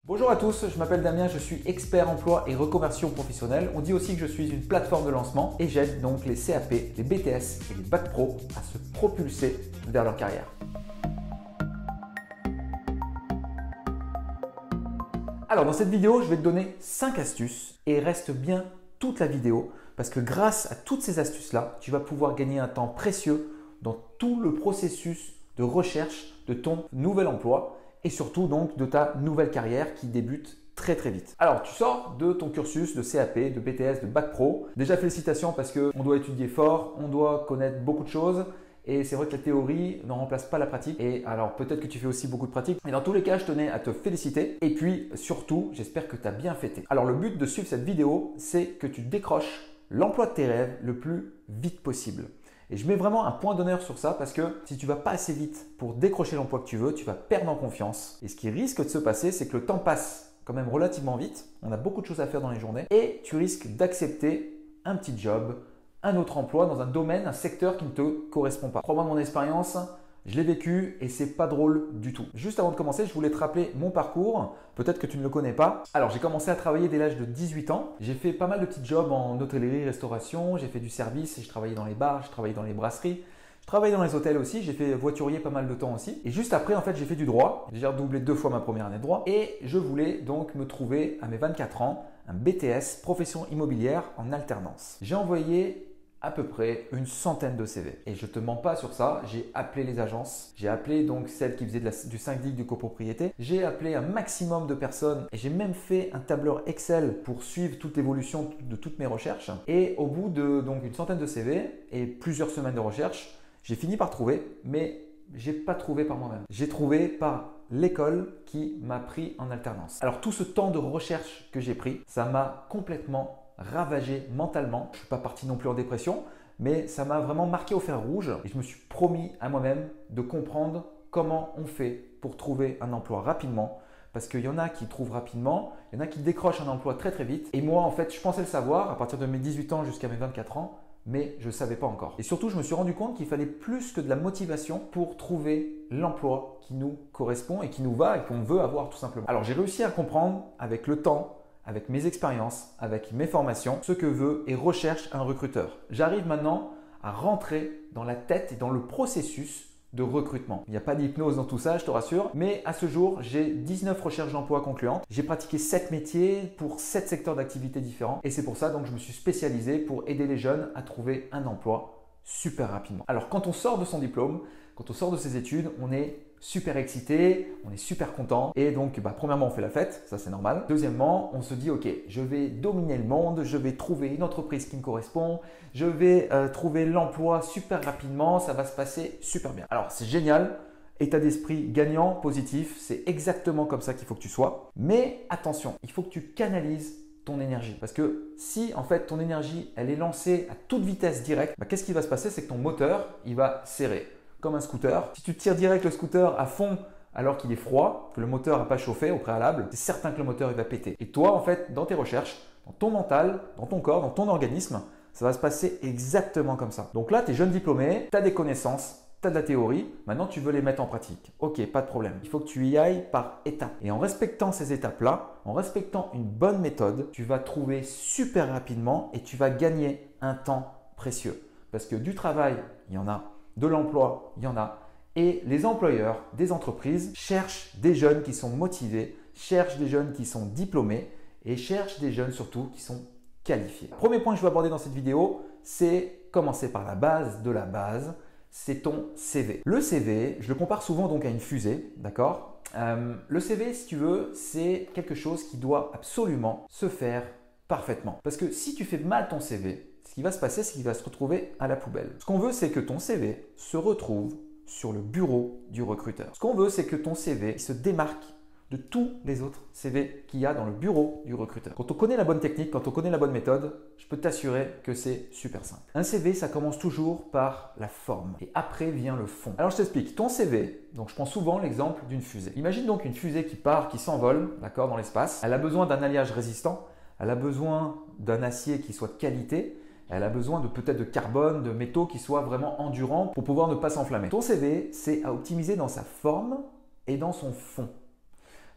Bonjour à tous, je m'appelle Damien, je suis expert emploi et reconversion professionnelle. On dit aussi que je suis une plateforme de lancement et j'aide donc les CAP, les BTS et les Bac Pro à se propulser vers leur carrière. Alors dans cette vidéo, je vais te donner 5 astuces et reste bien toute la vidéo parce que grâce à toutes ces astuces-là, tu vas pouvoir gagner un temps précieux dans tout le processus de recherche de ton nouvel emploi et surtout donc de ta nouvelle carrière qui débute très vite. Alors tu sors de ton cursus de CAP, de BTS, de Bac Pro. Déjà félicitations parce qu'on doit étudier fort, on doit connaître beaucoup de choses. Et c'est vrai que la théorie ne remplace pas la pratique. Et alors peut-être que tu fais aussi beaucoup de pratique. Mais dans tous les cas, je tenais à te féliciter. Et puis surtout, j'espère que tu as bien fêté. Alors le but de suivre cette vidéo, c'est que tu décroches l'emploi de tes rêves le plus vite possible. Et je mets vraiment un point d'honneur sur ça parce que si tu vas pas assez vite pour décrocher l'emploi que tu veux, tu vas perdre en confiance. Et ce qui risque de se passer, c'est que le temps passe quand même relativement vite. On a beaucoup de choses à faire dans les journées. Et tu risques d'accepter un petit job, un autre emploi dans un domaine, un secteur qui ne te correspond pas. Crois-moi, mon expérience, je l'ai vécu et c'est pas drôle du tout. Juste avant de commencer, je voulais te rappeler mon parcours. Peut-être que tu ne le connais pas. Alors, j'ai commencé à travailler dès l'âge de 18 ans. J'ai fait pas mal de petits jobs en hôtellerie, restauration. J'ai fait du service, je travaillais dans les bars, je travaillais dans les brasseries. Je travaillais dans les hôtels aussi, j'ai fait voiturier pas mal de temps aussi. Et juste après, en fait, j'ai fait du droit. J'ai redoublé 2 fois ma première année de droit. Et je voulais donc me trouver à mes 24 ans un BTS, profession immobilière en alternance. J'ai envoyé à peu près une centaine de CV. Et je te mens pas sur ça, j'ai appelé les agences, j'ai appelé donc celles qui faisaient du syndic de copropriété, j'ai appelé un maximum de personnes et j'ai même fait un tableur Excel pour suivre toute l'évolution de toutes mes recherches. Et au bout de donc une centaine de CV et plusieurs semaines de recherche, j'ai fini par trouver, mais j'ai pas trouvé par moi-même. J'ai trouvé par l'école qui m'a pris en alternance. Alors tout ce temps de recherche que j'ai pris, ça m'a complètement ravagé mentalement. Je ne suis pas parti non plus en dépression, mais ça m'a vraiment marqué au fer rouge et je me suis promis à moi-même de comprendre comment on fait pour trouver un emploi rapidement. Parce qu'il y en a qui trouvent rapidement, il y en a qui décrochent un emploi très vite. Et moi, en fait, je pensais le savoir à partir de mes 18 ans jusqu'à mes 24 ans, mais je ne savais pas encore. Et surtout, je me suis rendu compte qu'il fallait plus que de la motivation pour trouver l'emploi qui nous correspond et qui nous va et qu'on veut avoir tout simplement. Alors, j'ai réussi à comprendre avec le temps, avec mes expériences, avec mes formations, ce que veut et recherche un recruteur. J'arrive maintenant à rentrer dans la tête et dans le processus de recrutement. Il n'y a pas d'hypnose dans tout ça, je te rassure, mais à ce jour, j'ai 19 recherches d'emploi concluantes. J'ai pratiqué 7 métiers pour 7 secteurs d'activité différents et c'est pour ça donc je me suis spécialisé pour aider les jeunes à trouver un emploi super rapidement. Alors quand on sort de son diplôme, quand on sort de ses études, on est super excité, on est super content et donc premièrement on fait la fête, ça c'est normal. Deuxièmement, on se dit ok, je vais dominer le monde, je vais trouver une entreprise qui me correspond, je vais trouver l'emploi super rapidement, ça va se passer super bien. Alors c'est génial, état d'esprit gagnant, positif, c'est exactement comme ça qu'il faut que tu sois. Mais attention, il faut que tu canalises ton énergie. Parce que si en fait ton énergie elle est lancée à toute vitesse directe, qu'est-ce qui va se passer? C'est que ton moteur il va serrer comme un scooter. Si tu tires direct le scooter à fond alors qu'il est froid, que le moteur n'a pas chauffé au préalable, c'est certain que le moteur il va péter. Et toi en fait dans tes recherches, dans ton mental, dans ton corps, dans ton organisme, ça va se passer exactement comme ça. Donc là tu es jeune diplômé, tu as des connaissances, tu as de la théorie, maintenant tu veux les mettre en pratique. Ok, pas de problème. Il faut que tu y ailles par étapes. Et en respectant ces étapes-là, en respectant une bonne méthode, tu vas trouver super rapidement et tu vas gagner un temps précieux. Parce que du travail, il y en a. De l'emploi, il y en a. Et les employeurs des entreprises cherchent des jeunes qui sont motivés, cherchent des jeunes qui sont diplômés et cherchent des jeunes surtout qui sont qualifiés. Le premier point que je vais aborder dans cette vidéo, c'est commencer par la base de la base. C'est ton CV. Le CV, je le compare souvent donc à une fusée, d'accord? Le CV, si tu veux, c'est quelque chose qui doit absolument se faire parfaitement. Parce que si tu fais mal ton CV, ce qui va se passer, c'est qu'il va se retrouver à la poubelle. Ce qu'on veut, c'est que ton CV se retrouve sur le bureau du recruteur. Ce qu'on veut, c'est que ton CV se démarque de tous les autres CV qu'il y a dans le bureau du recruteur. Quand on connaît la bonne technique, quand on connaît la bonne méthode, je peux t'assurer que c'est super simple. Un CV, ça commence toujours par la forme et après vient le fond. Alors je t'explique, ton CV, donc je prends souvent l'exemple d'une fusée. Imagine donc une fusée qui part, qui s'envole, d'accord, dans l'espace. Elle a besoin d'un alliage résistant, elle a besoin d'un acier qui soit de qualité, elle a besoin de peut-être de carbone, de métaux qui soient vraiment endurants pour pouvoir ne pas s'enflammer. Ton CV, c'est à optimiser dans sa forme et dans son fond.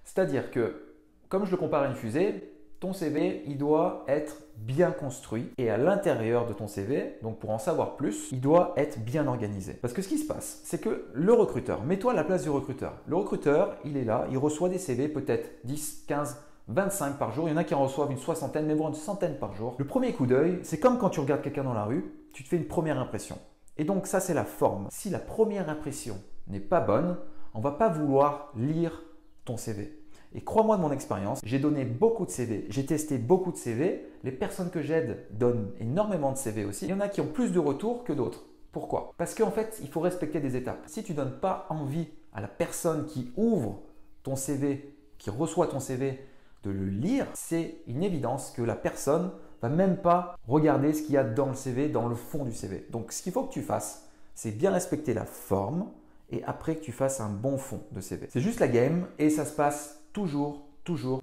C'est-à-dire que comme je le compare à une fusée, ton CV, il doit être bien construit et à l'intérieur de ton CV, donc pour en savoir plus, il doit être bien organisé. Parce que ce qui se passe, c'est que le recruteur, mets-toi à la place du recruteur. Le recruteur, il est là, il reçoit des CV peut-être 10, 15, 25 par jour. Il y en a qui en reçoivent une soixantaine, mais voire une centaine par jour. Le premier coup d'œil, c'est comme quand tu regardes quelqu'un dans la rue, tu te fais une première impression. Et donc ça, c'est la forme. Si la première impression n'est pas bonne, on ne va pas vouloir lire ton CV. Et crois-moi de mon expérience, j'ai donné beaucoup de CV, j'ai testé beaucoup de CV. Les personnes que j'aide donnent énormément de CV aussi. Il y en a qui ont plus de retours que d'autres. Pourquoi? Parce qu'en fait, il faut respecter des étapes. Si tu ne donnes pas envie à la personne qui ouvre ton CV, qui reçoit ton CV, de le lire, c'est une évidence que la personne va même pas regarder ce qu'il y a dans le CV, dans le fond du CV. Donc, ce qu'il faut que tu fasses, c'est bien respecter la forme et après que tu fasses un bon fond de CV. C'est juste la game et ça se passe toujours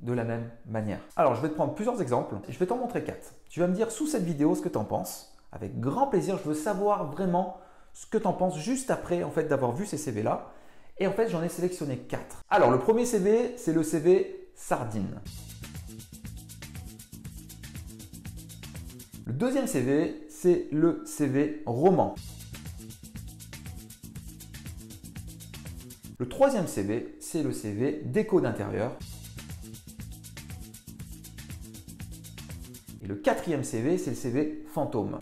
de la même manière. Alors, je vais te prendre plusieurs exemples. Je vais t'en montrer 4. Tu vas me dire sous cette vidéo ce que tu en penses. Avec grand plaisir, je veux savoir vraiment ce que tu en penses juste après en fait, d'avoir vu ces CV-là. Et en fait, j'en ai sélectionné 4. Alors, le premier CV, c'est le CV sardine. Le deuxième CV, c'est le CV roman. Le troisième CV, c'est le CV déco d'intérieur. Et le quatrième CV, c'est le CV fantôme.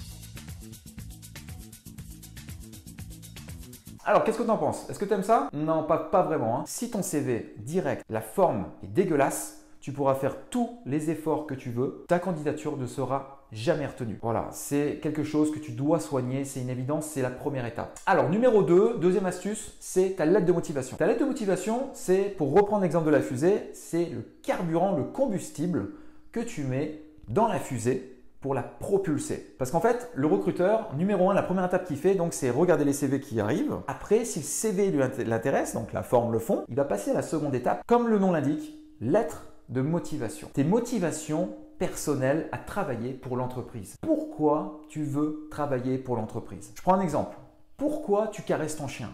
Alors, qu'est-ce que tu en penses? Est-ce que tu aimes ça? Non, pas vraiment. Hein. Si ton CV direct, la forme est dégueulasse, tu pourras faire tous les efforts que tu veux. Ta candidature ne sera jamais retenue. Voilà, c'est quelque chose que tu dois soigner. C'est une évidence, c'est la première étape. Alors, numéro 2, deuxième astuce, c'est ta lettre de motivation. Ta lettre de motivation, c'est, pour reprendre l'exemple de la fusée, c'est le carburant, le combustible que tu mets dans la fusée pour la propulser. Parce qu'en fait, le recruteur, numéro 1, la première étape qu'il fait, donc c'est regarder les CV qui arrivent. Après, si le CV l'intéresse, donc la forme, le fond, il va passer à la seconde étape. Comme le nom l'indique, lettre de motivation. Tes motivations personnelles à travailler pour l'entreprise. Pourquoi tu veux travailler pour l'entreprise? Je prends un exemple. Pourquoi tu caresses ton chien?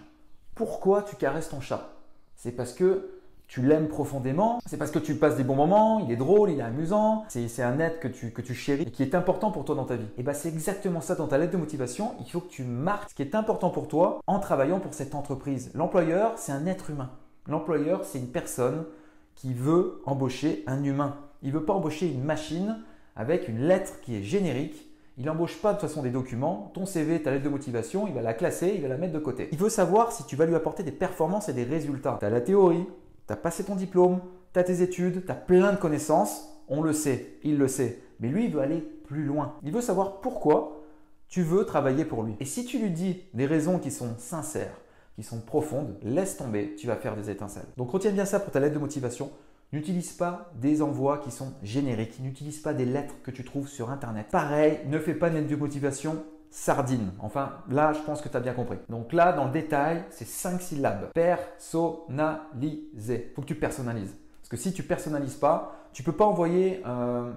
Pourquoi tu caresses ton chat? C'est parce que tu l'aimes profondément, c'est parce que tu passes des bons moments, il est drôle, il est amusant, c'est un être que tu chéris et qui est important pour toi dans ta vie. Et bien c'est exactement ça dans ta lettre de motivation, il faut que tu marques ce qui est important pour toi en travaillant pour cette entreprise. L'employeur, c'est un être humain. L'employeur, c'est une personne qui veut embaucher un humain. Il ne veut pas embaucher une machine avec une lettre qui est générique. Il n'embauche pas de toute façon des documents. Ton CV, ta lettre de motivation, il va la classer, il va la mettre de côté. Il veut savoir si tu vas lui apporter des performances et des résultats. Tu as la théorie, tu as passé ton diplôme, tu as tes études, tu as plein de connaissances. On le sait, il le sait. Mais lui, il veut aller plus loin. Il veut savoir pourquoi tu veux travailler pour lui. Et si tu lui dis des raisons qui sont sincères, qui sont profondes, laisse tomber, tu vas faire des étincelles. Donc retiens bien ça pour ta lettre de motivation. N'utilise pas des envois qui sont génériques. N'utilise pas des lettres que tu trouves sur Internet. Pareil, ne fais pas une lettre de motivation sardine. Enfin, là, je pense que tu as bien compris. Donc là, dans le détail, c'est 5 syllabes. Personnaliser. Il faut que tu personnalises. Parce que si tu ne personnalises pas, tu ne peux pas envoyer,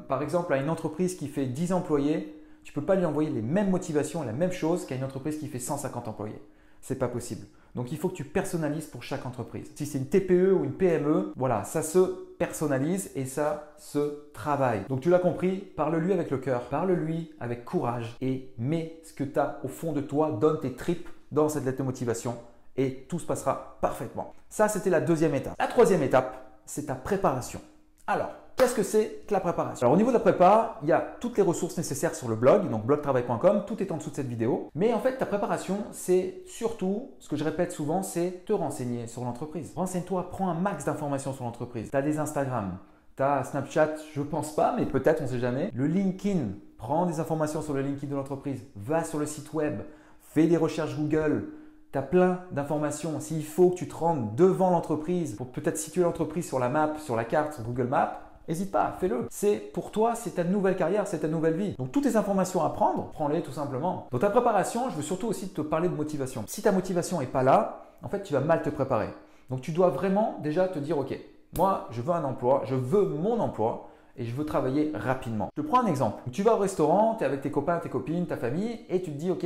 par exemple, à une entreprise qui fait 10 employés, tu ne peux pas lui envoyer les mêmes motivations, la même chose qu'à une entreprise qui fait 150 employés. C'est pas possible. Donc il faut que tu personnalises pour chaque entreprise. Si c'est une TPE ou une PME, voilà, ça se personnalise et ça se travaille. Donc tu l'as compris, parle-lui avec le cœur, parle-lui avec courage et mets ce que tu as au fond de toi, donne tes tripes dans cette lettre de motivation et tout se passera parfaitement. Ça, c'était la deuxième étape. La troisième étape, c'est ta préparation. Alors, qu'est-ce que c'est que la préparation? Alors au niveau de la prépa, il y a toutes les ressources nécessaires sur le blog, donc blogtravail.com, tout est en dessous de cette vidéo. Mais en fait, ta préparation, c'est surtout, ce que je répète souvent, c'est te renseigner sur l'entreprise. Renseigne-toi, prends un max d'informations sur l'entreprise. Tu as des Instagram, tu as Snapchat, je pense pas, mais peut-être, on ne sait jamais. Le LinkedIn, prends des informations sur le LinkedIn de l'entreprise. Va sur le site web, fais des recherches Google. Tu as plein d'informations. S'il faut que tu te rendes devant l'entreprise pour peut-être situer l'entreprise sur la map, sur la carte, sur Google Maps, n'hésite pas, fais-le. C'est pour toi, c'est ta nouvelle carrière, c'est ta nouvelle vie. Donc toutes les informations à prendre, prends-les tout simplement. Dans ta préparation, je veux surtout aussi te parler de motivation. Si ta motivation n'est pas là, en fait, tu vas mal te préparer. Donc tu dois vraiment déjà te dire, ok, moi, je veux un emploi, je veux mon emploi et je veux travailler rapidement. Je te prends un exemple. Tu vas au restaurant, tu es avec tes copains, tes copines, ta famille et tu te dis, ok,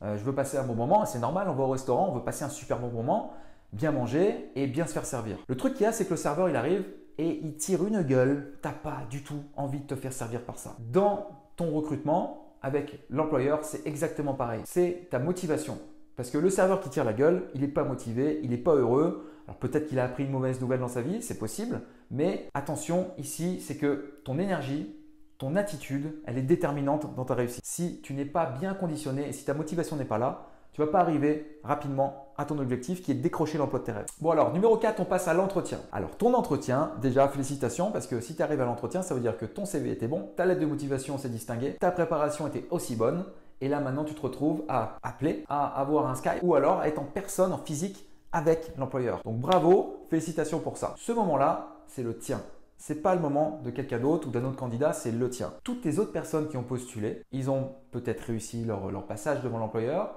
je veux passer un bon moment, c'est normal, on va au restaurant, on veut passer un super bon moment, bien manger et bien se faire servir. Le truc qu'il y a, c'est que le serveur, il arrive, et il tire une gueule, tu n'as pas du tout envie de te faire servir par ça. Dans ton recrutement, avec l'employeur, c'est exactement pareil. C'est ta motivation. Parce que le serveur qui tire la gueule, il n'est pas motivé, il n'est pas heureux. Alors peut-être qu'il a appris une mauvaise nouvelle dans sa vie, c'est possible. Mais attention, ici, c'est que ton énergie, ton attitude, elle est déterminante dans ta réussite. Si tu n'es pas bien conditionné et si ta motivation n'est pas là, tu ne vas pas arriver rapidement à ton objectif qui est de décrocher l'emploi de tes rêves. Bon alors, numéro 4, on passe à l'entretien. Alors ton entretien, déjà félicitations parce que si tu arrives à l'entretien, ça veut dire que ton CV était bon, ta lettre de motivation s'est distinguée, ta préparation était aussi bonne et là maintenant tu te retrouves à appeler, à avoir un Skype ou alors à être en personne, en physique avec l'employeur. Donc bravo, félicitations pour ça. Ce moment-là, c'est le tien. Ce n'est pas le moment de quelqu'un d'autre ou d'un autre candidat, c'est le tien. Toutes les autres personnes qui ont postulé, ils ont peut-être réussi leur passage devant l'employeur,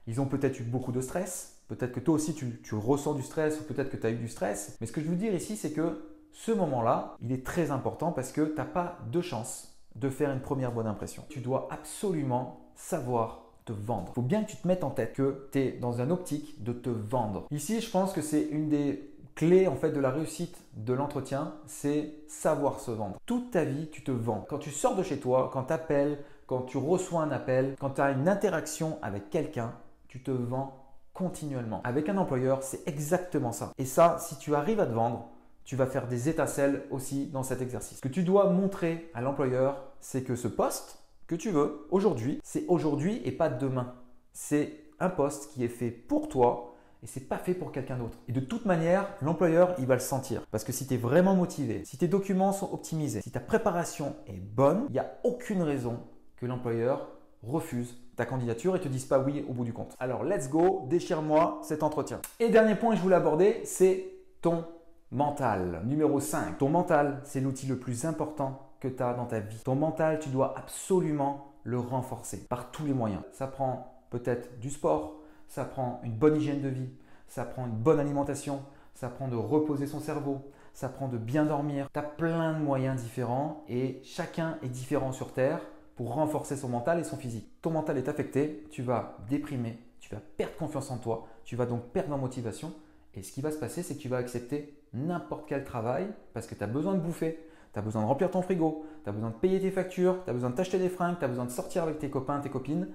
ils ont peut-être eu beaucoup de stress, peut-être que toi aussi tu ressens du stress ou peut-être que tu as eu du stress. Mais ce que je veux dire ici, c'est que ce moment-là, il est très important parce que tu n'as pas de chance de faire une première bonne impression. Tu dois absolument savoir te vendre. Il faut bien que tu te mettes en tête que tu es dans une optique de te vendre. Ici, je pense que c'est une des clés en fait de la réussite de l'entretien, c'est savoir se vendre. Toute ta vie, tu te vends. Quand tu sors de chez toi, quand tu appelles, quand tu reçois un appel, quand tu as une interaction avec quelqu'un, tu te vends continuellement. Avec un employeur, c'est exactement ça. Et ça, si tu arrives à te vendre, tu vas faire des étincelles aussi dans cet exercice. Ce que tu dois montrer à l'employeur, c'est que ce poste que tu veux aujourd'hui, c'est aujourd'hui et pas demain. C'est un poste qui est fait pour toi et c'est pas fait pour quelqu'un d'autre. Et de toute manière, l'employeur, il va le sentir. Parce que si tu es vraiment motivé, si tes documents sont optimisés, si ta préparation est bonne, il n'y a aucune raison que l'employeur refuse ta candidature et te dise pas oui au bout du compte. Alors, let's go, déchire-moi cet entretien. Et dernier point que je voulais aborder, c'est ton mental. Numéro 5. Ton mental, c'est l'outil le plus important que tu as dans ta vie. Ton mental, tu dois absolument le renforcer par tous les moyens. Ça prend peut-être du sport, ça prend une bonne hygiène de vie, ça prend une bonne alimentation, ça prend de reposer son cerveau, ça prend de bien dormir. Tu as plein de moyens différents et chacun est différent sur Terre pour renforcer son mental et son physique. Ton mental est affecté, tu vas déprimer, tu vas perdre confiance en toi, tu vas donc perdre en motivation et ce qui va se passer, c'est que tu vas accepter n'importe quel travail parce que tu as besoin de bouffer, tu as besoin de remplir ton frigo, tu as besoin de payer tes factures, tu as besoin de t'acheter des fringues, tu as besoin de sortir avec tes copains, tes copines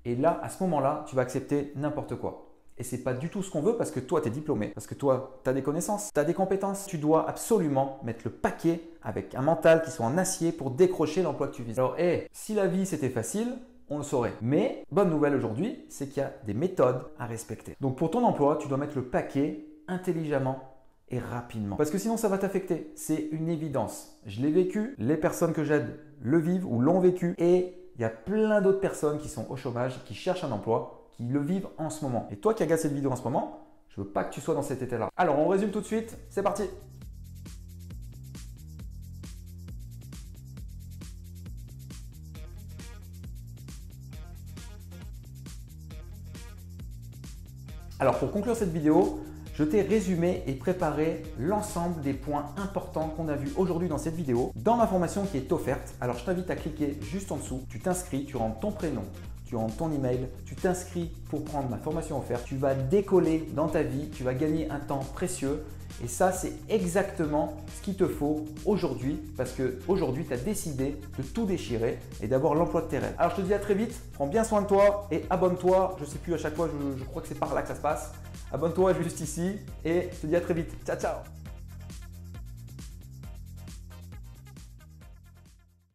et là, à ce moment-là, tu vas accepter n'importe quoi. Et ce n'est pas du tout ce qu'on veut parce que toi, tu es diplômé, parce que toi, tu as des connaissances, tu as des compétences. Tu dois absolument mettre le paquet avec un mental qui soit en acier pour décrocher l'emploi que tu vises. Alors, si la vie c'était facile, on le saurait. Mais, bonne nouvelle aujourd'hui, c'est qu'il y a des méthodes à respecter. Donc, pour ton emploi, tu dois mettre le paquet intelligemment et rapidement. Parce que sinon, ça va t'affecter. C'est une évidence. Je l'ai vécu, les personnes que j'aide le vivent ou l'ont vécu et il y a plein d'autres personnes qui sont au chômage, qui cherchent un emploi, qui le vivent en ce moment. Et toi qui regardes cette vidéo en ce moment, je ne veux pas que tu sois dans cet état-là. Alors, on résume tout de suite. C'est parti. Alors, pour conclure cette vidéo, je t'ai résumé et préparé l'ensemble des points importants qu'on a vus aujourd'hui dans cette vidéo dans ma formation qui est offerte. Alors, je t'invite à cliquer juste en dessous. Tu t'inscris, tu rentres ton prénom, tu rentres ton email, tu t'inscris pour prendre ma formation offerte. Tu vas décoller dans ta vie, tu vas gagner un temps précieux. Et ça, c'est exactement ce qu'il te faut aujourd'hui parce qu'aujourd'hui, tu as décidé de tout déchirer et d'avoir l'emploi de tes rêves. Alors, je te dis à très vite, prends bien soin de toi et abonne-toi. Je ne sais plus à chaque fois, je crois que c'est par là que ça se passe. Abonne-toi juste ici et je te dis à très vite. Ciao, ciao!